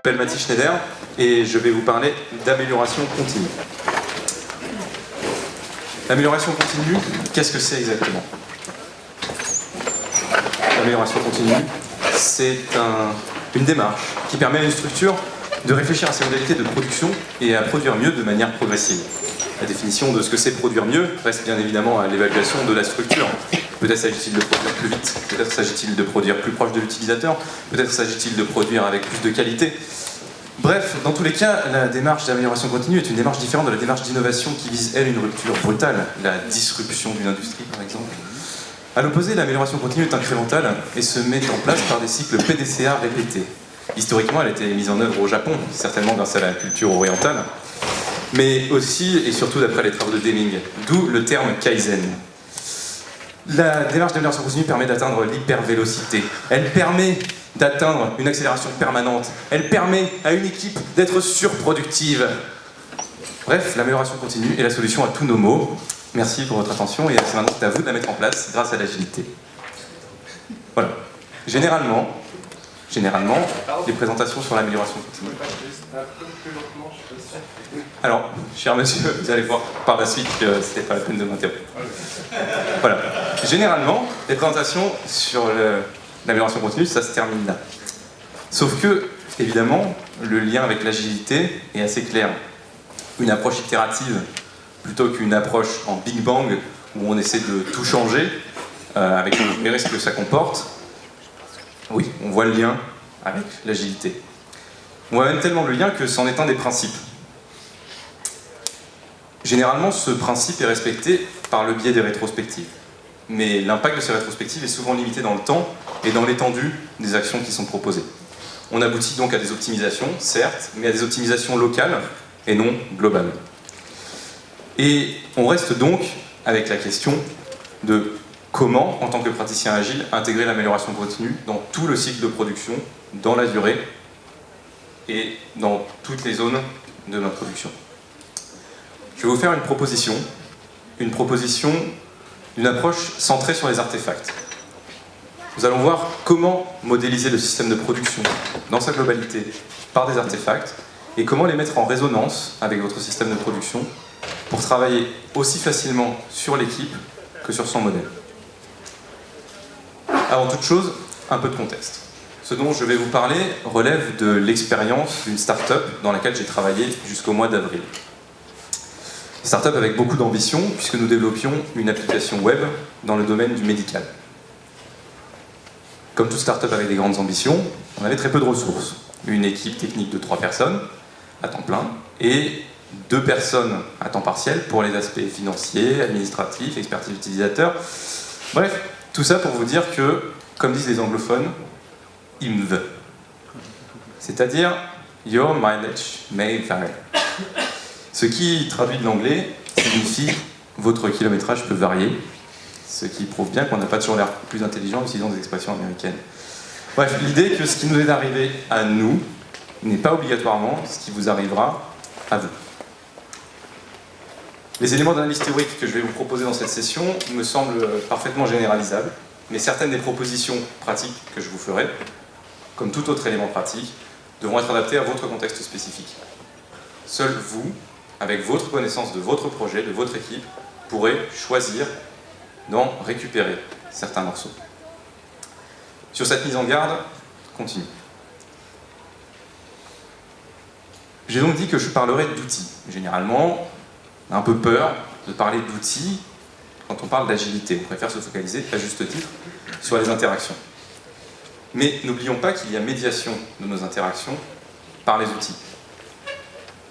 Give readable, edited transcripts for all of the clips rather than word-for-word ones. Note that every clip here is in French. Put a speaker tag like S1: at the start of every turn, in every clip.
S1: Je m'appelle Mathis Schneider et je vais vous parler d'amélioration continue. L'amélioration continue, qu'est-ce que c'est exactement? L'amélioration continue, c'est une démarche qui permet à une structure de réfléchir à ses modalités de production et à produire mieux de manière progressive. La définition de ce que c'est produire mieux reste bien évidemment à l'évaluation de la structure. Peut-être s'agit-il de produire plus vite, peut-être s'agit-il de produire plus proche de l'utilisateur, peut-être s'agit-il de produire avec plus de qualité. Bref, dans tous les cas, la démarche d'amélioration continue est une démarche différente de la démarche d'innovation qui vise, elle, une rupture brutale, la disruption d'une industrie par exemple. À l'opposé, l'amélioration continue est incrémentale et se met en place par des cycles PDCA répétés. Historiquement, elle a été mise en œuvre au Japon, certainement grâce à la culture orientale, mais aussi et surtout d'après les travaux de Deming, d'où le terme Kaizen. La démarche d'amélioration continue permet d'atteindre l'hypervélocité. Elle permet d'atteindre une accélération permanente. Elle permet à une équipe d'être surproductive. Bref, l'amélioration continue est la solution à tous nos maux. Merci pour votre attention et c'est maintenant à vous de la mettre en place grâce à l'agilité. Voilà. Généralement, les présentations sur l'amélioration continue. Alors, cher monsieur, vous allez voir par la suite que c'était pas la peine de m'interrompre. Voilà. Généralement, les présentations sur l'amélioration continue, ça se termine là. Sauf que, évidemment, le lien avec l'agilité est assez clair. Une approche itérative, plutôt qu'une approche en Big Bang, où on essaie de tout changer, avec les risques que ça comporte, oui, on voit le lien avec l'agilité. On voit même tellement le lien que c'en est un des principes. Généralement, ce principe est respecté par le biais des rétrospectives. Mais l'impact de ces rétrospectives est souvent limité dans le temps et dans l'étendue des actions qui sont proposées. On aboutit donc à des optimisations, certes, mais à des optimisations locales et non globales. Et on reste donc avec la question de comment, en tant que praticien agile, intégrer l'amélioration continue dans tout le cycle de production, dans la durée et dans toutes les zones de notre production. Je vais vous faire une proposition d'une approche centrée sur les artefacts. Nous allons voir comment modéliser le système de production dans sa globalité par des artefacts et comment les mettre en résonance avec votre système de production pour travailler aussi facilement sur l'équipe que sur son modèle. Avant toute chose, un peu de contexte. Ce dont je vais vous parler relève de l'expérience d'une start-up dans laquelle j'ai travaillé jusqu'au mois d'avril. Start-up avec beaucoup d'ambition, puisque nous développions une application web dans le domaine du médical. Comme toute start-up avec des grandes ambitions, on avait très peu de ressources. Une équipe technique de 3 personnes à temps plein et 2 personnes à temps partiel pour les aspects financiers, administratifs, expertise utilisateur. Bref, tout ça pour vous dire que, comme disent les anglophones, IMV. C'est-à-dire Your mileage may vary. Ce qui, traduit de l'anglais, signifie votre kilométrage peut varier, ce qui prouve bien qu'on n'a pas toujours l'air plus intelligent en utilisant des expressions américaines. Bref, l'idée est que ce qui nous est arrivé à nous n'est pas obligatoirement ce qui vous arrivera à vous. Les éléments d'analyse théorique que je vais vous proposer dans cette session me semblent parfaitement généralisables, mais certaines des propositions pratiques que je vous ferai, comme tout autre élément pratique, devront être adaptées à votre contexte spécifique. Seul vous, avec votre connaissance de votre projet, de votre équipe, pourrez choisir d'en récupérer certains morceaux. Sur cette mise en garde, continue. J'ai donc dit que je parlerai d'outils. Généralement, on a un peu peur de parler d'outils quand on parle d'agilité. On préfère se focaliser, à juste titre, sur les interactions. Mais n'oublions pas qu'il y a médiation de nos interactions par les outils.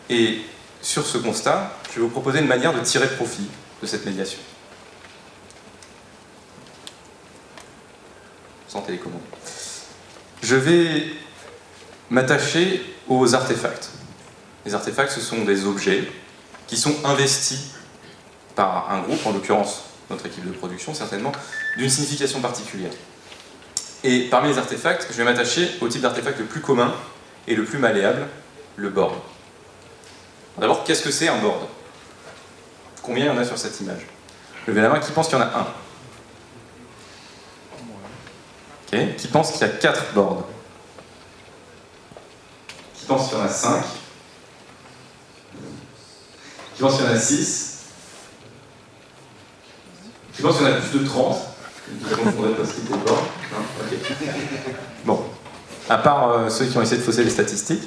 S1: Et sur ce constat, je vais vous proposer une manière de tirer profit de cette médiation. Sans télécommande. Je vais m'attacher aux artefacts. Les artefacts, ce sont des objets qui sont investis par un groupe, en l'occurrence notre équipe de production certainement, d'une signification particulière. Et parmi les artefacts, je vais m'attacher au type d'artefact le plus commun et le plus malléable, le board. D'abord, qu'est-ce que c'est un board? Combien il y en a sur cette image? Levez la main, qui pense qu'il y en a un? Okay. Qui pense qu'il y a 4 boards? Qui pense qu'il y en a 5, qui pense qu'il y en a 6, qui pense qu'il y en a plus de 30. Je confondrais post-it et bord. Ok. Bon, à part ceux qui ont essayé de fausser les statistiques,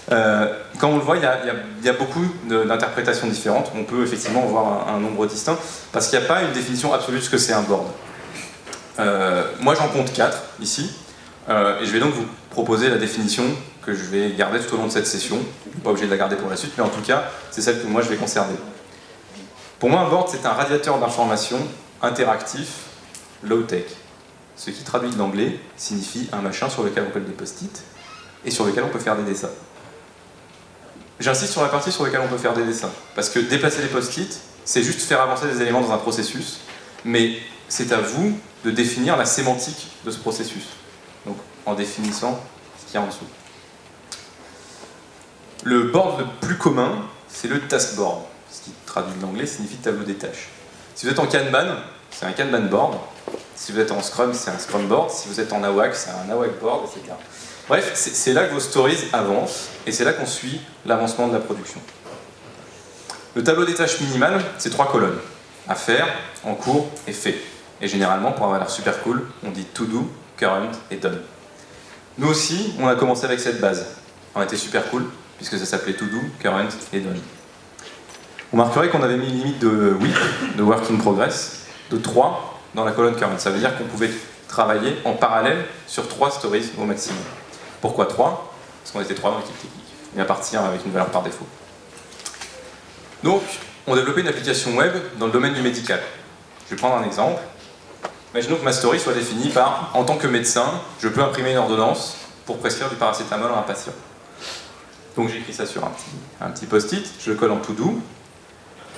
S1: comme on le voit, il y a beaucoup d'interprétations différentes. On peut effectivement voir un nombre distinct, parce qu'il n'y a pas une définition absolue de ce que c'est un board. Moi j'en compte 4 ici, et je vais donc vous proposer la définition que je vais garder tout au long de cette session. Je ne suis pas obligé de la garder pour la suite, mais en tout cas, c'est celle que moi je vais conserver. Pour moi, un board, c'est un radiateur d'information interactif, low-tech. Ce qui, traduit de l'anglais, signifie un machin sur lequel on colle des post-it et sur lequel on peut faire des dessins. J'insiste sur la partie sur laquelle on peut faire des dessins, parce que déplacer les post-it, c'est juste faire avancer des éléments dans un processus, mais c'est à vous de définir la sémantique de ce processus, donc en définissant ce qu'il y a en dessous. Le board le plus commun, c'est le taskboard, ce qui, traduit de l'anglais, signifie tableau des tâches. Si vous êtes en Kanban, c'est un Kanban board. Si vous êtes en Scrum, c'est un Scrum board. Si vous êtes en AWAC, c'est un AWAC board, etc. Bref, c'est là que vos stories avancent, et c'est là qu'on suit l'avancement de la production. Le tableau des tâches minimales, c'est 3 colonnes. À faire, en cours et fait. Et généralement, pour avoir l'air super cool, on dit to do, current et done. Nous aussi, on a commencé avec cette base. On était super cool, puisque ça s'appelait to do, current et done. On marquerait qu'on avait mis une limite de WIP, de work in progress, de 3 dans la colonne current. Ça veut dire qu'on pouvait travailler en parallèle sur 3 stories au maximum. Pourquoi 3 ? Parce qu'on était 3 dans l'équipe technique. Et à partir avec une valeur par défaut. Donc, on développait une application web dans le domaine du médical. Je vais prendre un exemple. Imaginons que ma story soit définie par « En tant que médecin, je peux imprimer une ordonnance pour prescrire du paracétamol à un patient. » Donc j'écris ça sur un petit post-it, je le colle en to-do.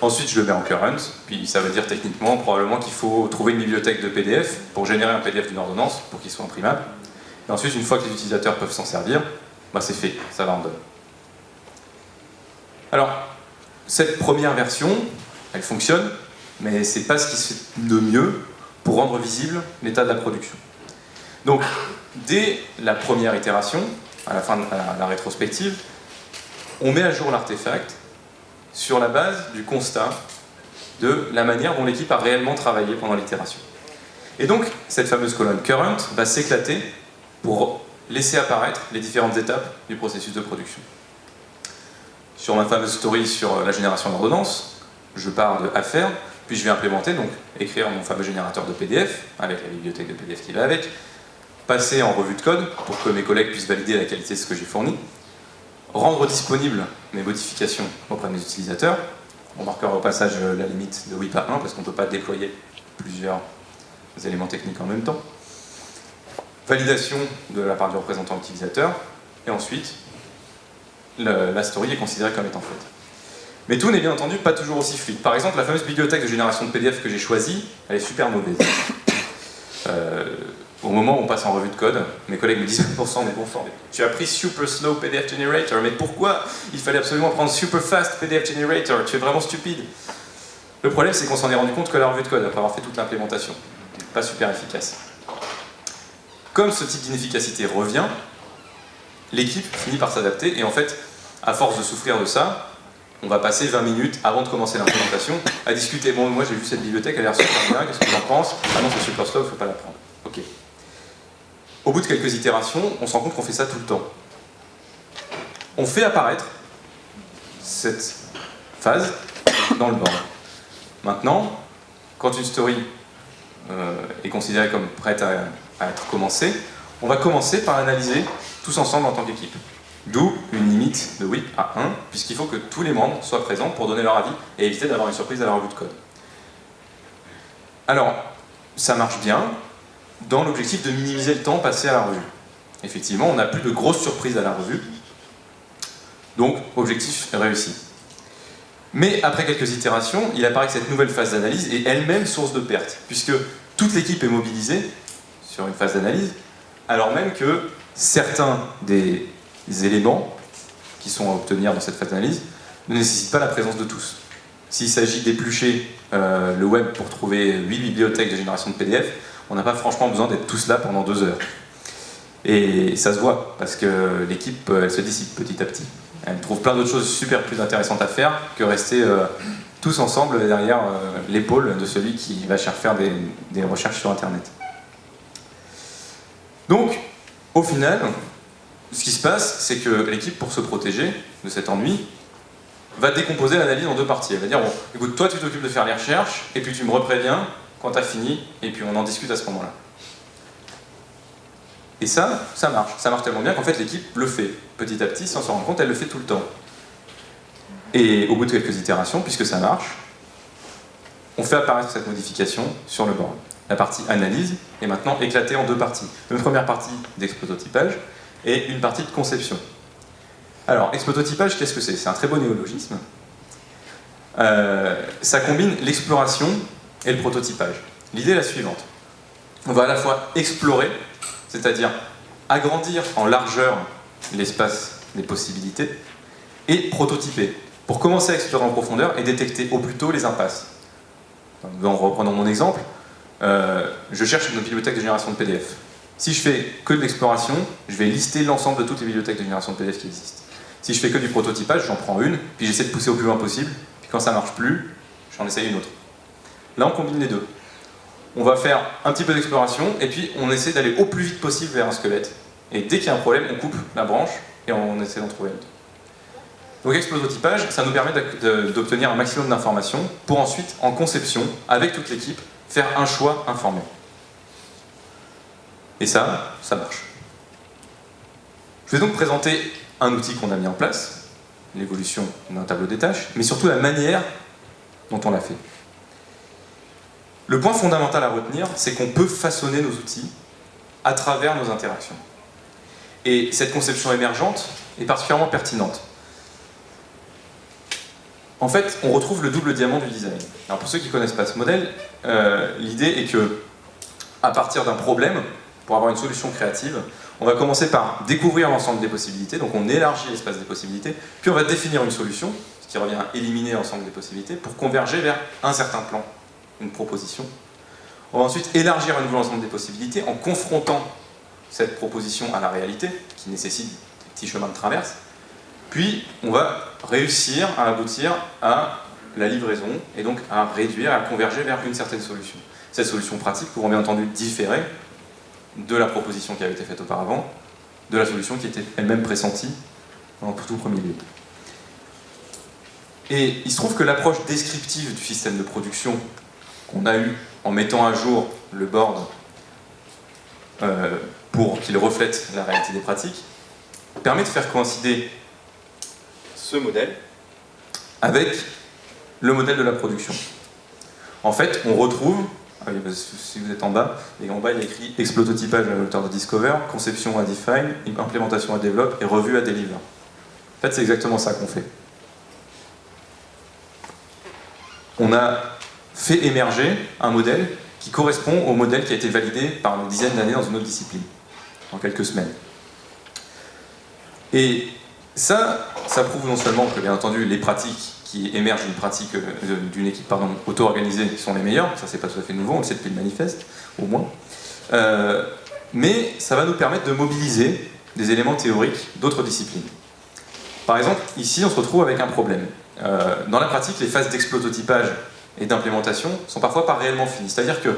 S1: Ensuite, je le mets en current, puis ça veut dire techniquement, probablement qu'il faut trouver une bibliothèque de PDF pour générer un PDF d'une ordonnance, pour qu'il soit imprimable. Et ensuite, une fois que les utilisateurs peuvent s'en servir, bah c'est fait, ça va en donne. Alors, cette première version, elle fonctionne, mais c'est pas ce qui se fait de mieux pour rendre visible l'état de la production. Donc, dès la première itération, à la rétrospective, on met à jour l'artefact sur la base du constat de la manière dont l'équipe a réellement travaillé pendant l'itération. Et donc, cette fameuse colonne current va s'éclater pour laisser apparaître les différentes étapes du processus de production. Sur ma fameuse story sur la génération d'ordonnances, je pars de affaire, puis je vais implémenter, donc écrire mon fameux générateur de PDF, avec la bibliothèque de PDF qui va avec, passer en revue de code pour que mes collègues puissent valider la qualité de ce que j'ai fourni, rendre disponibles mes modifications auprès de mes utilisateurs. On marquera au passage la limite de WIP à 1 parce qu'on ne peut pas déployer plusieurs éléments techniques en même temps. Validation de la part du représentant utilisateur, et ensuite la story est considérée comme étant faite. Mais tout n'est bien entendu pas toujours aussi fluide. Par exemple, la fameuse bibliothèque de génération de PDF que j'ai choisie, elle est super mauvaise. Au moment où on passe en revue de code, mes collègues me disent « mais bon sang, tu as pris Super Slow PDF Generator, mais pourquoi il fallait absolument prendre Super Fast PDF Generator? Tu es vraiment stupide !» Le problème, c'est qu'on s'en est rendu compte que la revue de code, après avoir fait toute l'implémentation. Pas super efficace. Comme ce type d'inefficacité revient, l'équipe finit par s'adapter, et en fait, à force de souffrir de ça, on va passer 20 minutes avant de commencer l'implémentation à discuter. Bon, moi j'ai vu cette bibliothèque, elle a l'air super bien, qu'est-ce que tu en penses? Ah non, c'est super slow, il ne faut pas la prendre. Ok. Au bout de quelques itérations, on se rend compte qu'on fait ça tout le temps. On fait apparaître cette phase dans le board. Maintenant, quand une story est considérée comme prête à être commencée, on va commencer par analyser tous ensemble en tant qu'équipe. D'où une limite de WIP à 1, puisqu'il faut que tous les membres soient présents pour donner leur avis et éviter d'avoir une surprise à la revue de code. Alors, ça marche bien dans l'objectif de minimiser le temps passé à la revue. Effectivement, on n'a plus de grosses surprises à la revue, donc objectif réussi. Mais après quelques itérations, il apparaît que cette nouvelle phase d'analyse est elle-même source de perte, puisque toute l'équipe est mobilisée sur une phase d'analyse, alors même que certains des éléments qui sont à obtenir dans cette phase d'analyse ne nécessitent pas la présence de tous. S'il s'agit d'éplucher le web pour trouver 8 bibliothèques de génération de PDF, on n'a pas franchement besoin d'être tous là pendant 2 heures. Et ça se voit, parce que l'équipe, elle se dissipe petit à petit. Elle trouve plein d'autres choses super plus intéressantes à faire que rester tous ensemble derrière l'épaule de celui qui va faire des recherches sur Internet. Donc, au final, ce qui se passe, c'est que l'équipe, pour se protéger de cet ennui, va décomposer l'analyse en deux parties. Elle va dire, bon, écoute, toi tu t'occupes de faire les recherches, et puis tu me repréviens quand tu as fini, et puis on en discute à ce moment-là. Et ça marche. Ça marche tellement bien qu'en fait l'équipe le fait petit à petit, sans s'en rendre compte, elle le fait tout le temps. Et au bout de quelques itérations, puisque ça marche, on fait apparaître cette modification sur le board. La partie analyse est maintenant éclatée en deux parties. Une première partie d'exprototypage et une partie de conception. Alors, exprototypage, qu'est-ce que c'est? C'est un très beau néologisme. Ça combine l'exploration et le prototypage. L'idée est la suivante. On va à la fois explorer, c'est-à-dire agrandir en largeur l'espace des possibilités, et prototyper, pour commencer à explorer en profondeur et détecter au plus tôt les impasses. En reprenant mon exemple, je cherche une bibliothèque de génération de PDF. Si je fais que de l'exploration, je vais lister l'ensemble de toutes les bibliothèques de génération de PDF qui existent. Si je fais que du prototypage, j'en prends une, puis j'essaie de pousser au plus loin possible, puis quand ça marche plus, j'en essaye une autre. Là, on combine les deux. On va faire un petit peu d'exploration, et puis on essaie d'aller au plus vite possible vers un squelette. Et dès qu'il y a un problème, on coupe la branche, et on essaie d'en trouver une autre. Donc exprototypage, ça nous permet d'obtenir un maximum d'informations, pour ensuite, en conception, avec toute l'équipe, faire un choix informé. Et ça marche. Je vais donc présenter un outil qu'on a mis en place, l'évolution d'un tableau des tâches, mais surtout la manière dont on l'a fait. Le point fondamental à retenir, c'est qu'on peut façonner nos outils à travers nos interactions. Et cette conception émergente est particulièrement pertinente. En fait, on retrouve le double diamant du design. Alors pour ceux qui ne connaissent pas ce modèle, l'idée est que, à partir d'un problème, pour avoir une solution créative, on va commencer par découvrir l'ensemble des possibilités, donc on élargit l'espace des possibilités, puis on va définir une solution, ce qui revient à éliminer l'ensemble des possibilités, pour converger vers un certain plan, une proposition. On va ensuite élargir à nouveau l'ensemble des possibilités en confrontant cette proposition à la réalité, qui nécessite des petits chemins de traverse, puis on va réussir à aboutir à la livraison, et donc à réduire, à converger vers une certaine solution. Cette solution pratique pourra bien entendu différer de la proposition qui avait été faite auparavant, de la solution qui était elle-même pressentie en tout premier lieu. Et il se trouve que l'approche descriptive du système de production qu'on a eu en mettant à jour le board pour qu'il reflète la réalité des pratiques permet de faire coïncider ce modèle avec le modèle de la production. En fait, on retrouve, si vous êtes en bas, et en bas il y a écrit explototypage à l'auteur de Discover, conception à Define, implémentation à Develop et revue à Deliver. En fait, c'est exactement ça qu'on fait. On a fait émerger un modèle qui correspond au modèle qui a été validé par une dizaine d'années dans une autre discipline, en quelques semaines. Et ça prouve non seulement que, bien entendu, les pratiques qui émergent d'une équipe auto-organisée sont les meilleures, ça c'est pas tout à fait nouveau, on le sait depuis le manifeste, au moins, mais ça va nous permettre de mobiliser des éléments théoriques d'autres disciplines. Par exemple, ici on se retrouve avec un problème. Dans la pratique, les phases d'explototypage et d'implémentation sont parfois pas réellement finies, c'est-à-dire que,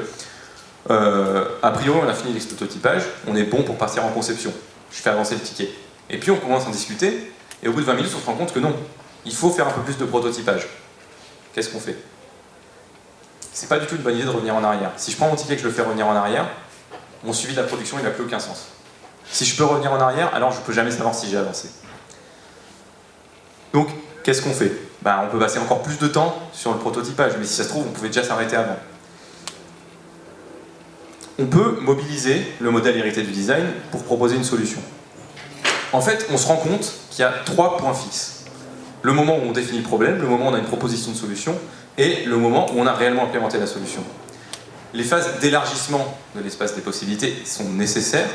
S1: a priori on a fini l'explototypage, on est bon pour partir en conception, je fais avancer le ticket. Et puis on commence à en discuter, et au bout de 20 minutes on se rend compte que non, il faut faire un peu plus de prototypage. Qu'est-ce qu'on fait? C'est pas du tout une bonne idée de revenir en arrière. Si je prends mon ticket et que je le fais revenir en arrière, mon suivi de la production il n'a plus aucun sens. Si je peux revenir en arrière, alors je peux jamais savoir si j'ai avancé. Donc, qu'est-ce qu'on fait? On peut passer encore plus de temps sur le prototypage, mais si ça se trouve, on pouvait déjà s'arrêter avant. On peut mobiliser le modèle hérité du design pour proposer une solution. En fait, on se rend compte qu'il y a 3 points fixes. Le moment où on définit le problème, le moment où on a une proposition de solution, et le moment où on a réellement implémenté la solution. Les phases d'élargissement de l'espace des possibilités sont nécessaires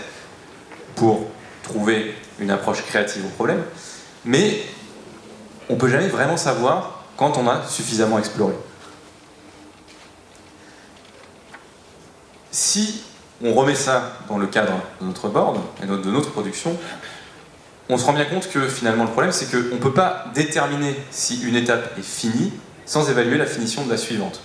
S1: pour trouver une approche créative au problème, mais on ne peut jamais vraiment savoir quand on a suffisamment exploré. Si on remet ça dans le cadre de notre board et de notre production, on se rend bien compte que finalement le problème, c'est qu'on ne peut pas déterminer si une étape est finie sans évaluer la finition de la suivante.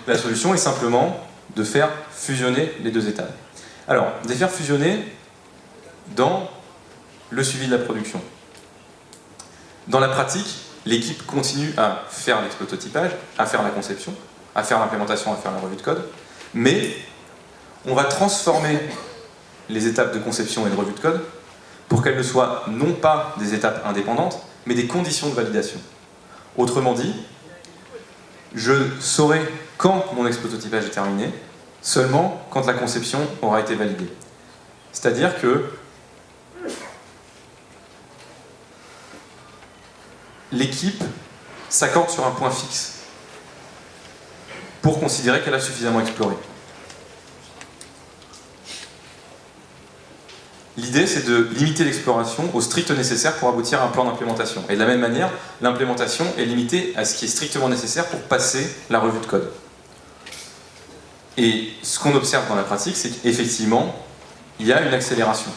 S1: La solution est simplement de faire fusionner les deux étapes. Alors, de les faire fusionner dans le suivi de la production. Dans la pratique, l'équipe continue à faire l'exprototypage, à faire la conception, à faire l'implémentation, à faire la revue de code, mais on va transformer les étapes de conception et de revue de code pour qu'elles ne soient non pas des étapes indépendantes, mais des conditions de validation. Autrement dit, je saurai quand mon exprototypage est terminé, seulement quand la conception aura été validée. C'est-à-dire que l'équipe s'accorde sur un point fixe pour considérer qu'elle a suffisamment exploré. L'idée, c'est de limiter l'exploration au strict nécessaire pour aboutir à un plan d'implémentation. Et de la même manière, l'implémentation est limitée à ce qui est strictement nécessaire pour passer la revue de code. Et ce qu'on observe dans la pratique, c'est qu'effectivement, il y a une accélération.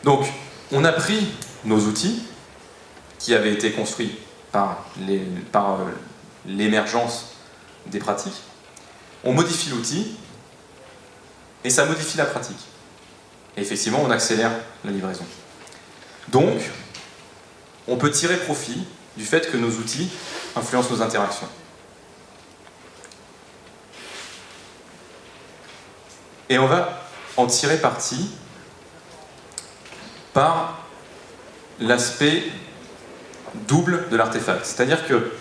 S1: Donc, on a pris nos outils qui avaient été construits par l'émergence des pratiques, on modifie l'outil et ça modifie la pratique. Et effectivement, on accélère la livraison. Donc, on peut tirer profit du fait que nos outils influencent nos interactions. Et on va en tirer parti par l'aspect double de l'artefact. C'est-à-dire que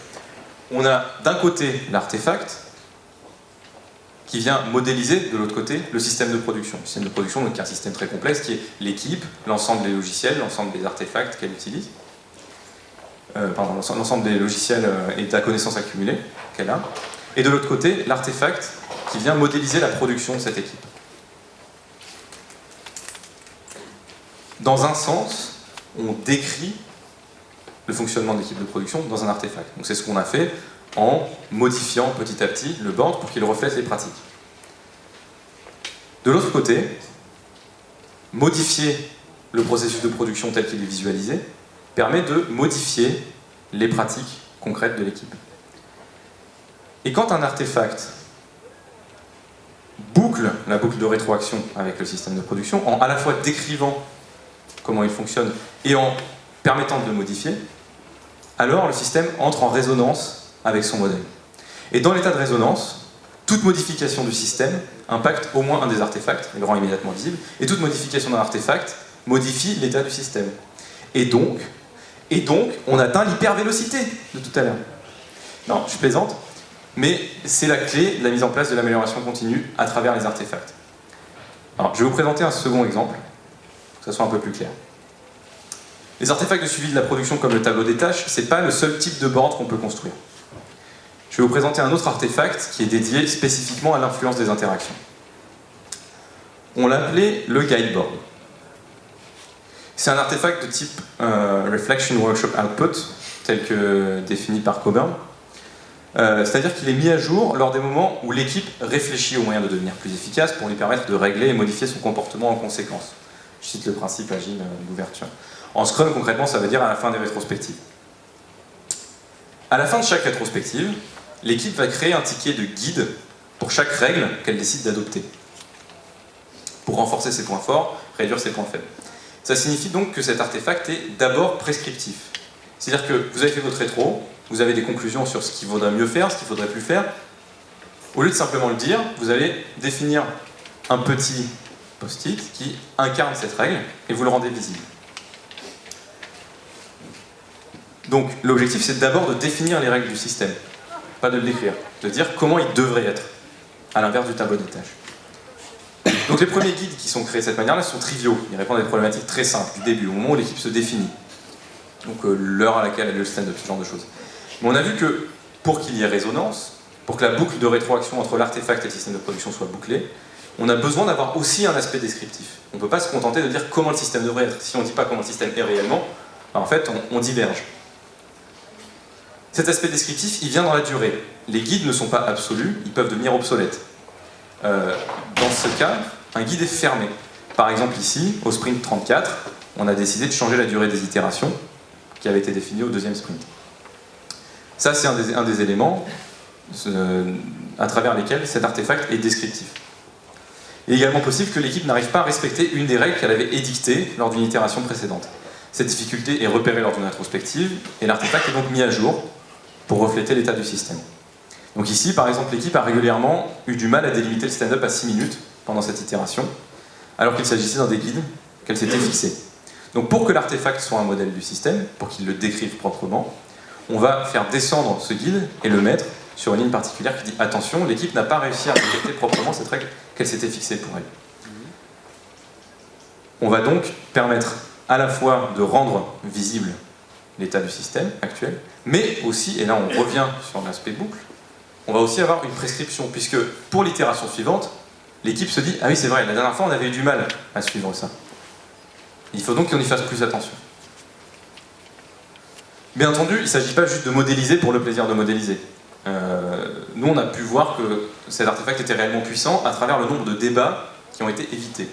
S1: on a d'un côté l'artefact qui vient modéliser de l'autre côté le système de production. Le système de production, donc, qui est un système très complexe, qui est l'équipe, l'ensemble des logiciels, l'ensemble des artefacts qu'elle utilise, l'ensemble des logiciels et de la connaissance accumulée qu'elle a. Et de l'autre côté, l'artefact qui vient modéliser la production de cette équipe. Dans un sens, on décrit le fonctionnement de l'équipe de production dans un artefact. Donc c'est ce qu'on a fait en modifiant petit à petit le board pour qu'il reflète les pratiques. De l'autre côté, modifier le processus de production tel qu'il est visualisé permet de modifier les pratiques concrètes de l'équipe. Et quand un artefact boucle la boucle de rétroaction avec le système de production, en à la fois décrivant comment il fonctionne et en permettant de le modifier, alors le système entre en résonance avec son modèle. Et dans l'état de résonance, toute modification du système impacte au moins un des artefacts, et le rend immédiatement visible, et toute modification d'un artefact modifie l'état du système. Et donc, on atteint l'hypervélocité de tout à l'heure. Non, je plaisante, mais c'est la clé de la mise en place de l'amélioration continue à travers les artefacts. Alors, je vais vous présenter un second exemple, pour que ça soit un peu plus clair. Les artefacts de suivi de la production comme le tableau des tâches, c'est pas le seul type de board qu'on peut construire. Je vais vous présenter un autre artefact qui est dédié spécifiquement à l'influence des interactions. On l'appelait le guideboard. C'est un artefact de type Reflection Workshop Output, tel que défini par Coburn. C'est-à-dire qu'il est mis à jour lors des moments où l'équipe réfléchit aux moyens de devenir plus efficace pour lui permettre de régler et modifier son comportement en conséquence. Je cite le principe agile d'ouverture. En Scrum, concrètement, ça veut dire à la fin des rétrospectives. À la fin de chaque rétrospective, l'équipe va créer un ticket de guide pour chaque règle qu'elle décide d'adopter, pour renforcer ses points forts, réduire ses points faibles. Ça signifie donc que cet artefact est d'abord prescriptif. C'est-à-dire que vous avez fait votre rétro, vous avez des conclusions sur ce qu'il vaudrait mieux faire, ce qu'il ne faudrait plus faire. Au lieu de simplement le dire, vous allez définir un petit post-it qui incarne cette règle et vous le rendez visible. Donc l'objectif, c'est d'abord de définir les règles du système, pas de le décrire, de dire comment il devrait être, à l'inverse du tableau des tâches. Donc les premiers guides qui sont créés de cette manière-là sont triviaux, ils répondent à des problématiques très simples du début, au moment où l'équipe se définit. Donc l'heure à laquelle elle est le stand-up, ce genre de choses. Mais on a vu que pour qu'il y ait résonance, pour que la boucle de rétroaction entre l'artefact et le système de production soit bouclée, on a besoin d'avoir aussi un aspect descriptif. On ne peut pas se contenter de dire comment le système devrait être. Si on ne dit pas comment le système est réellement, en fait on diverge. Cet aspect descriptif, il vient dans la durée. Les guides ne sont pas absolus, ils peuvent devenir obsolètes. Dans ce cas, un guide est fermé. Par exemple ici, au sprint 34, on a décidé de changer la durée des itérations qui avait été définie au deuxième sprint. Ça, c'est un des éléments à travers lesquels cet artefact est descriptif. Il est également possible que l'équipe n'arrive pas à respecter une des règles qu'elle avait édictées lors d'une itération précédente. Cette difficulté est repérée lors d'une rétrospective, et l'artefact est donc mis à jour pour refléter l'état du système. Donc ici, par exemple, l'équipe a régulièrement eu du mal à délimiter le stand-up à 6 minutes pendant cette itération, alors qu'il s'agissait d'un des guides qu'elle s'était fixé. Donc pour que l'artefact soit un modèle du système, pour qu'il le décrive proprement, on va faire descendre ce guide et le mettre sur une ligne particulière qui dit « Attention, l'équipe n'a pas réussi à respecter proprement cette règle qu'elle s'était fixée pour elle. » On va donc permettre à la fois de rendre visible l'état du système actuel, mais aussi, et là on revient sur l'aspect boucle, on va aussi avoir une prescription, puisque pour l'itération suivante, l'équipe se dit « Ah oui, c'est vrai, la dernière fois on avait eu du mal à suivre ça. » Il faut donc qu'on y fasse plus attention. Bien entendu, il ne s'agit pas juste de modéliser pour le plaisir de modéliser. Nous, on a pu voir que cet artefact était réellement puissant à travers le nombre de débats qui ont été évités.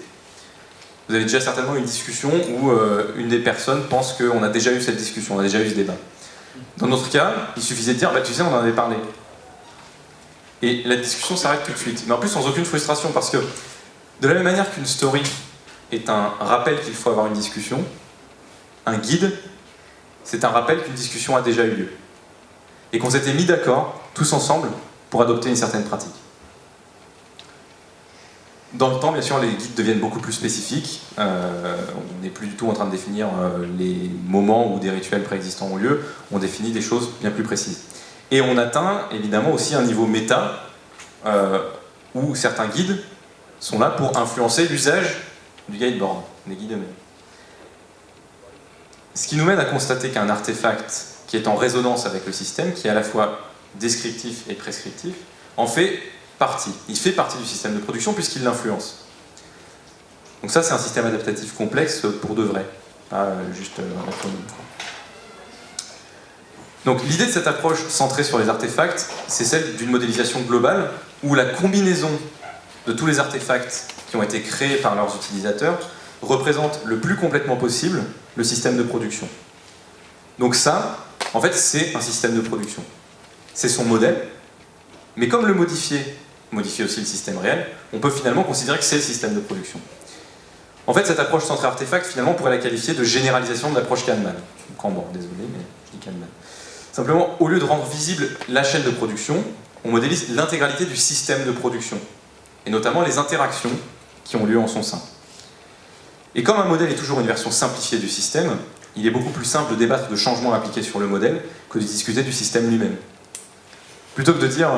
S1: Vous avez déjà certainement eu une discussion où une des personnes pense qu'on a déjà eu cette discussion, on a déjà eu ce débat. Dans notre cas, il suffisait de dire bah, « tu sais, on en avait parlé ». Et la discussion s'arrête tout de suite. Mais en plus, sans aucune frustration, parce que de la même manière qu'une story est un rappel qu'il faut avoir une discussion, un guide, c'est un rappel qu'une discussion a déjà eu lieu. Et qu'on s'était mis d'accord, tous ensemble, pour adopter une certaine pratique. Dans le temps, bien sûr, les guides deviennent beaucoup plus spécifiques. On n'est plus du tout en train de définir les moments où des rituels préexistants ont lieu. On définit des choses bien plus précises. Et on atteint évidemment aussi un niveau méta, où certains guides sont là pour influencer l'usage du guideboard, des guides eux-mêmes. Ce qui nous mène à constater qu'un artefact qui est en résonance avec le système, qui est à la fois descriptif et prescriptif, en fait partie. Il fait partie du système de production puisqu'il l'influence. Donc ça, c'est un système adaptatif complexe pour de vrai, pas juste entre nous. Donc l'idée de cette approche centrée sur les artefacts, c'est celle d'une modélisation globale où la combinaison de tous les artefacts qui ont été créés par leurs utilisateurs représente le plus complètement possible le système de production. Donc ça, en fait, c'est un système de production. C'est son modèle, mais comme le modifier aussi le système réel, on peut finalement considérer que c'est le système de production. En fait, cette approche centrée artefact, finalement, on pourrait la qualifier de généralisation de l'approche Kahneman. Kanban, désolé, mais je dis Kahneman. Simplement, au lieu de rendre visible la chaîne de production, on modélise l'intégralité du système de production, et notamment les interactions qui ont lieu en son sein. Et comme un modèle est toujours une version simplifiée du système, il est beaucoup plus simple de débattre de changements appliqués sur le modèle que de discuter du système lui-même. Plutôt que de dire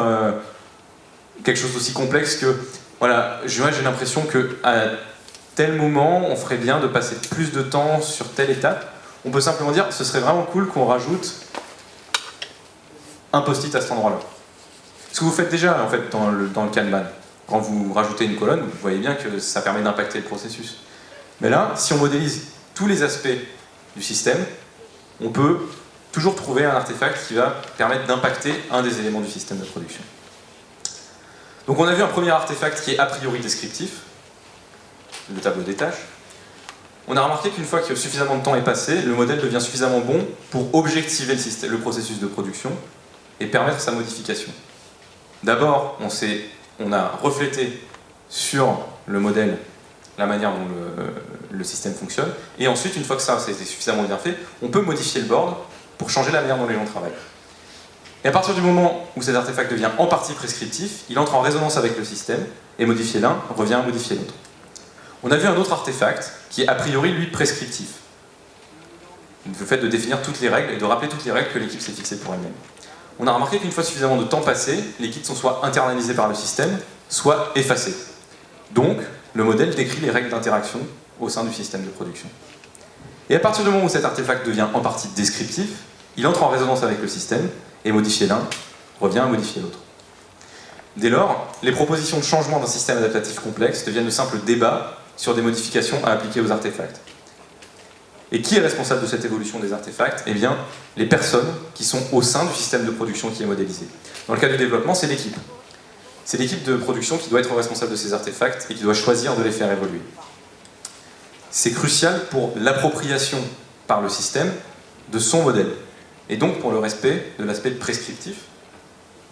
S1: quelque chose d'aussi complexe que voilà, j'ai l'impression qu'à tel moment, on ferait bien de passer plus de temps sur telle étape, on peut simplement dire ce serait vraiment cool qu'on rajoute un post-it à cet endroit-là. Ce que vous faites déjà en fait dans le Kanban. Quand vous rajoutez une colonne, vous voyez bien que ça permet d'impacter le processus. Mais là, si on modélise tous les aspects du système, on peut toujours trouver un artefact qui va permettre d'impacter un des éléments du système de production. Donc on a vu un premier artefact qui est a priori descriptif, le tableau des tâches. On a remarqué qu'une fois que suffisamment de temps est passé, le modèle devient suffisamment bon pour objectiver le processus de production et permettre sa modification. D'abord, on a reflété sur le modèle la manière dont le système fonctionne, et ensuite, une fois que ça a été suffisamment bien fait, on peut modifier le board pour changer la manière dont les gens travaillent. Et à partir du moment où cet artefact devient en partie prescriptif, il entre en résonance avec le système, et modifier l'un revient à modifier l'autre. On a vu un autre artefact qui est a priori, lui, prescriptif. Le fait de définir toutes les règles et de rappeler toutes les règles que l'équipe s'est fixées pour elle-même. On a remarqué qu'une fois suffisamment de temps passé, les kits sont soit internalisés par le système, soit effacés. Donc, le modèle décrit les règles d'interaction au sein du système de production. Et à partir du moment où cet artefact devient en partie descriptif, il entre en résonance avec le système, et modifier l'un revient à modifier l'autre. Dès lors, les propositions de changement d'un système adaptatif complexe deviennent de simples débats sur des modifications à appliquer aux artefacts. Et qui est responsable de cette évolution des artefacts? Eh bien, les personnes qui sont au sein du système de production qui est modélisé. Dans le cas du développement, c'est l'équipe. C'est l'équipe de production qui doit être responsable de ces artefacts et qui doit choisir de les faire évoluer. C'est crucial pour l'appropriation par le système de son modèle. Et donc pour le respect de l'aspect prescriptif.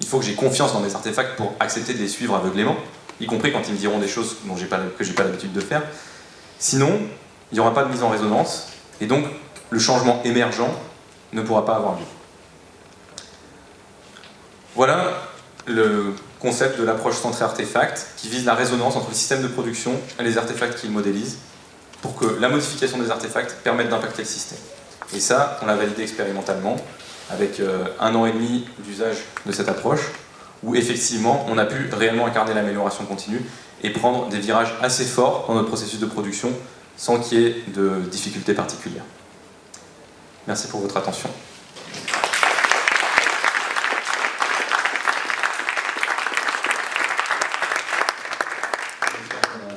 S1: Il faut que j'ai confiance dans mes artefacts pour accepter de les suivre aveuglément, y compris quand ils me diront des choses que je n'ai pas l'habitude de faire. Sinon, il n'y aura pas de mise en résonance, et donc le changement émergent ne pourra pas avoir lieu. Voilà le concept de l'approche centrée artefact, qui vise la résonance entre le système de production et les artefacts qu'il modélise, pour que la modification des artefacts permette d'impacter le système. Et ça, on l'a validé expérimentalement, avec 1 an et demi d'usage de cette approche, où effectivement, on a pu réellement incarner l'amélioration continue et prendre des virages assez forts dans notre processus de production, sans qu'il y ait de difficultés particulières. Merci pour votre attention.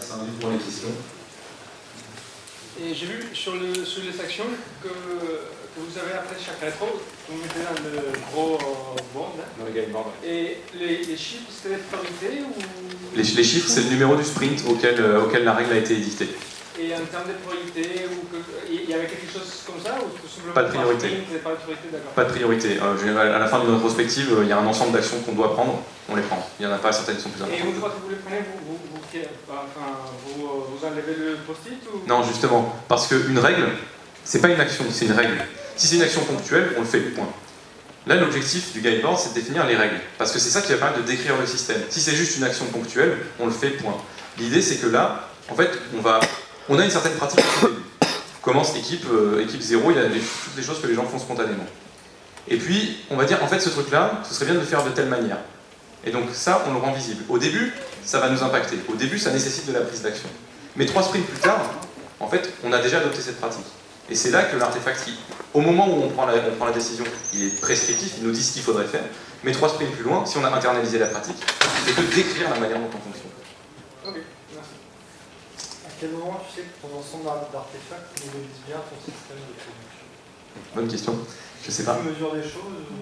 S1: C'est un livre pour les questions.
S2: Et j'ai vu sur les actions que vous avez après chaque rétro, vous mettez dans le gros board.
S1: Dans le game board.
S2: Et les chiffres, c'était des priorités ou...
S1: Les chiffres, c'est le numéro du sprint auquel la règle a été éditée.
S2: Et en termes de priorité, il y avait quelque chose comme ça ou tout simplement
S1: pas de priorité.
S2: Pas de priorité, d'accord.
S1: Pas de priorité. À la fin de notre prospective, il y a un ensemble d'actions qu'on doit prendre, on les prend. Il n'y en a pas certaines qui sont plus importantes.
S2: Et une fois que vous les prenez, vous enlevez le post-it ou...
S1: Non, justement, parce qu'une règle, c'est pas une action, c'est une règle. Si c'est une action ponctuelle, on le fait, point. Là, l'objectif du guideboard, c'est de définir les règles. Parce que c'est ça qui va permettre de décrire le système. Si c'est juste une action ponctuelle, on le fait, point. L'idée, c'est que là, en fait, on a une certaine pratique au début. On commence équipe 0, il y a toutes les choses que les gens font spontanément. Et puis, on va dire, en fait, ce truc-là, ce serait bien de le faire de telle manière. Et donc ça, on le rend visible. Au début, ça va nous impacter. Au début, ça nécessite de la prise d'action. Mais 3 sprints plus tard, en fait, on a déjà adopté cette pratique. Et c'est là que l'artefact, au moment où on prend la décision, il est prescriptif, il nous dit ce qu'il faudrait faire. Mais 3 sprints plus loin, si on a internalisé la pratique, c'est que décrire la manière dont on fonctionne.
S2: Ok, merci.
S3: À quel moment tu sais que ton ensemble d'artefacts modélise bien ton système de production?
S1: Bonne question. Je sais pas.
S3: Tu mesures des choses ou...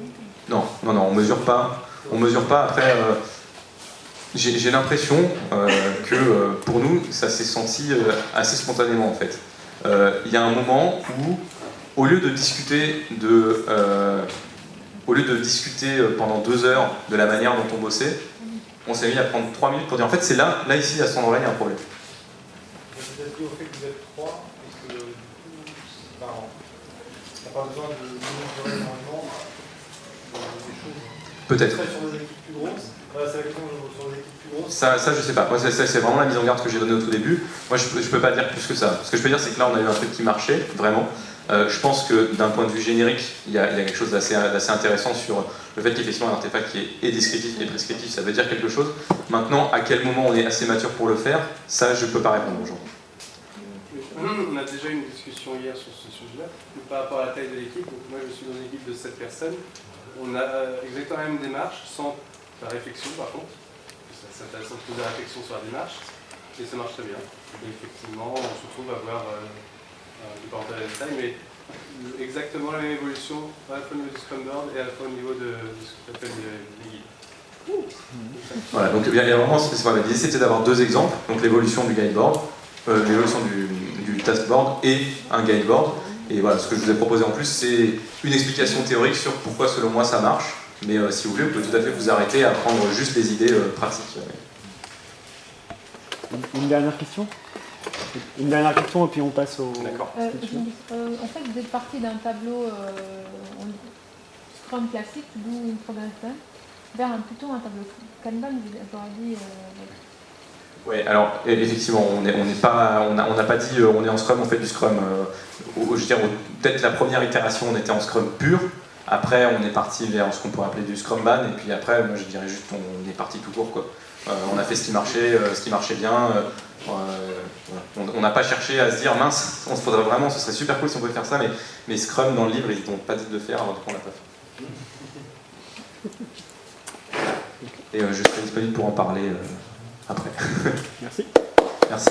S1: Non, on mesure pas. On mesure pas. Après, j'ai l'impression que pour nous, ça s'est senti assez spontanément en fait. Il y a un moment où, au lieu de discuter pendant 2 heures de la manière dont on bossait, on s'est mis à prendre 3 minutes pour dire en fait c'est là ici à cet endroit-là il y a un problème.
S3: Vous êtes dit au fait que vous êtes 3, et que du coup, il n'y a pas besoin de mesurer énormément des choses.
S1: Peut-être.
S3: Sur des équipes plus grosses, c'est la question sur des équipes plus grosses.
S1: Ça je sais pas. Moi c'est vraiment la mise en garde que j'ai donnée au tout début. Moi je peux pas dire plus que ça. Ce que je peux dire c'est que là on a eu un truc qui marchait vraiment. Je pense que d'un point de vue générique, il y a quelque chose d'assez intéressant sur le fait qu'effectivement un artefact qui est descriptif et prescriptif, ça veut dire quelque chose. Maintenant, à quel moment on est assez mature pour le faire, ça je peux pas répondre aujourd'hui.
S4: On a déjà eu une discussion hier sur ce sujet-là, par rapport à la taille de l'équipe. Donc moi je suis dans une équipe de 7 personnes. On a exactement la même démarche, sans la réflexion par contre. C'est intéressant de poser la réflexion sur la démarche, et ça marche très bien. Et effectivement, on se retrouve à avoir, je ne vais pas rentrer dans les détails, mais exactement la même évolution, à la fois au niveau du Scrum Board et à la fois au niveau de ce qu'on appelle les guides.
S1: Voilà, donc il y a vraiment, l'idée c'était d'avoir 2 exemples, donc l'évolution du guideboard, l'évolution du taskboard et un guideboard. Et voilà, ce que je vous ai proposé en plus, c'est une explication théorique sur pourquoi selon moi ça marche. Mais si vous voulez, vous pouvez tout à fait vous arrêter à prendre juste les idées pratiques.
S5: Une dernière question ? Une dernière question et puis on passe au...
S1: D'accord.
S6: En fait, vous êtes parti d'un tableau Scrum classique, d'où une progression, vers plutôt un tableau Kanban, j'aurais dit...
S1: Oui, alors effectivement, on n'a pas dit on est en Scrum, on fait du Scrum. Je veux dire, peut-être la première itération, on était en Scrum pur. Après, on est parti vers ce qu'on pourrait appeler du Scrumban. Et puis après, moi, je dirais juste on est parti tout court, quoi. On a fait ce qui marchait bien. On n'a pas cherché à se dire mince, on se faudrait vraiment, ce serait super cool si on pouvait faire ça, mais Scrum dans le livre, ils n'ont pas dit de le faire, alors qu'on l'a pas fait. Et je serai disponible pour en parler après.
S5: Merci.
S1: Merci.